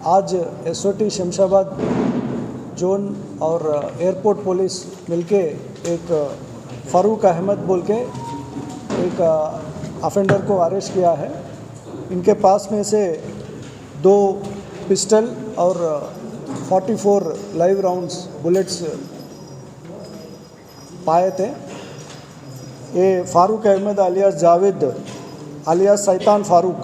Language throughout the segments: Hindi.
आज एसओटी शमशाबाद जोन और एयरपोर्ट पुलिस मिलके एक फ़ारूक अहमद बोल के एक अफेंडर को अरेस्ट किया है। इनके पास में से 2 पिस्टल और 44 लाइव राउंड्स बुलेट्स पाए थे। ये फ़ारूक अहमद अलियास जावेद अलियास सैतान फ़ारूक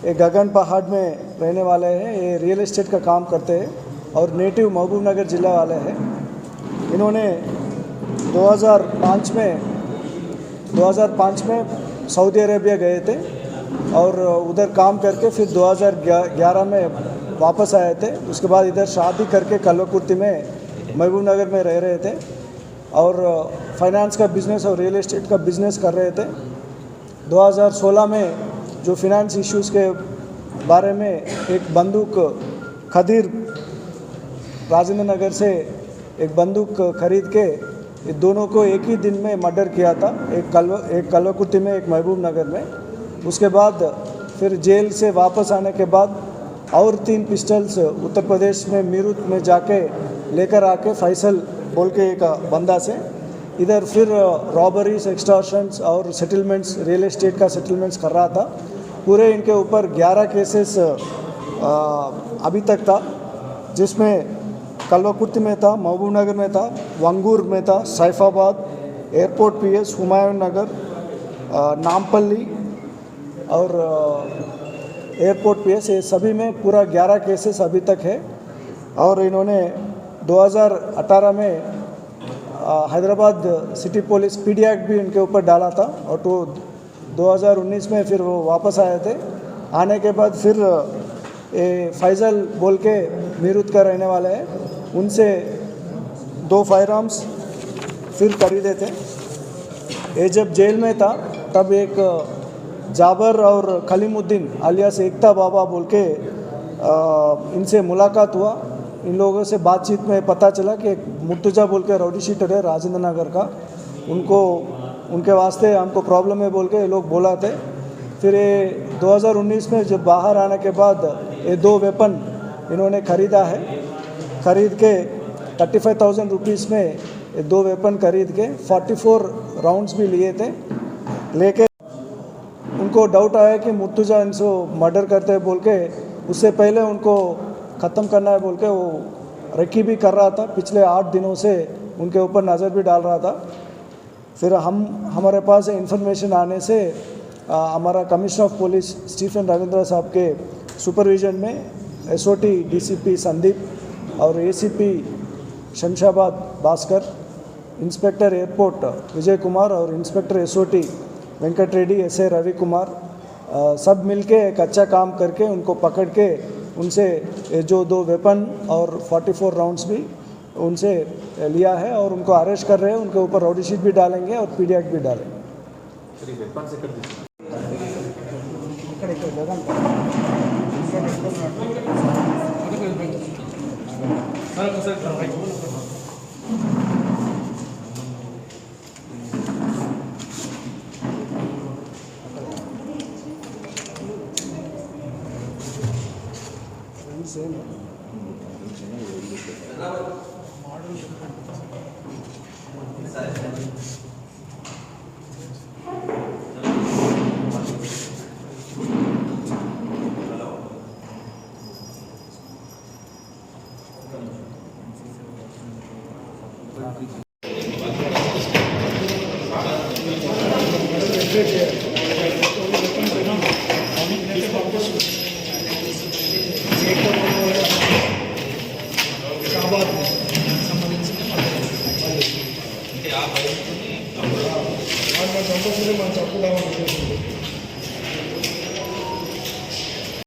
ये गगन पहाड़ में रहने वाले हैं। ये रियल एस्टेट का काम करते हैं और नेटिव महबूब नगर ज़िला वाले हैं। इन्होंने 2005 में सऊदी अरेबिया गए थे और उधर काम करके फिर 2011 में वापस आए थे। उसके बाद इधर शादी करके कल्वकुर्ती में महबूब नगर में रह रहे थे और फाइनेंस का बिज़नेस और रियल एस्टेट का बिज़नेस कर रहे थे। 2016 में जो फिनेंस इश्यूज़ के बारे में एक बंदूक खदीर राजेंद्र नगर से एक बंदूक खरीद के ये दोनों को एक ही दिन में मर्डर किया था, एक कल्वकुर्ती में एक महबूब नगर में। उसके बाद फिर जेल से वापस आने के बाद और 3 पिस्टल्स उत्तर प्रदेश में मीरठ में जाके लेकर आके फैसल बोल के एक बंदा से इधर फिर रॉबरीज, एक्सटॉर्शंस और सेटलमेंट्स, रियल एस्टेट का सेटलमेंट्स कर रहा था। पूरे इनके ऊपर 11 केसेस अभी तक था, जिसमें कल्वकुर्ती में था, महबूब नगर में था, वंगूर में था, सैफाबाद, एयरपोर्ट पीएस, हुमायूं नगर, नामपल्ली और एयरपोर्ट पीएस, ये सभी में पूरा 11 केसेस अभी तक है। और इन्होंने 2018 में Hyderabad city police PD act भी इनके ऊपर डाला था और तो 2019 में फिर वो वापस आए थे। आने के बाद फिर फैज़ल बोल के मीरठ का रहने वाला है, उनसे 2 फायर आर्म्स फिर खरीदे थे। ये जब जेल में था तब एक जाबर और खलीमुद्दीन अलियास एकता बाबा बोल के इनसे मुलाकात हुआ। इन लोगों से बातचीत में पता चला कि एक मुर्तजा बोल के राउडी शीटर है राजेंद्र नगर का, उनके वास्ते हमको प्रॉब्लम है बोल के ये लोग बोला थे। फिर ये 2019 में जब बाहर आने के बाद ये 2 वेपन इन्होंने ख़रीदा है। ख़रीद के 35,000 रुपीज़ में ये 2 वेपन खरीद के 44 राउंड्स भी लिए थे। लेके उनको डाउट आया कि मुर्तजा इनको मर्डर करते हैं बोल के, उससे पहले उनको ख़त्म करना है बोल के वो रेकी भी कर रहा था। पिछले 8 दिनों से उनके ऊपर नज़र भी डाल रहा था। फिर हमारे पास इन्फॉर्मेशन आने से हमारा commissioner of police Stephen Ravindra साहब के सुपरविजन में एसओटी डीसीपी संदीप और ACP Shamshabad Bhaskar, inspector airport Vijay Kumar और inspector SOT Venkat Reddy, SA Ravi Kumar सब मिलके एक अच्छा काम करके उनको पकड़ के उनसे जो 2 वेपन और 44 राउंड्स भी उनसे लिया है और उनको अरेस्ट कर रहे हैं। उनके ऊपर राउडी शीट भी डालेंगे और पीडी एक्ट भी डालेंगे। సంబంధించి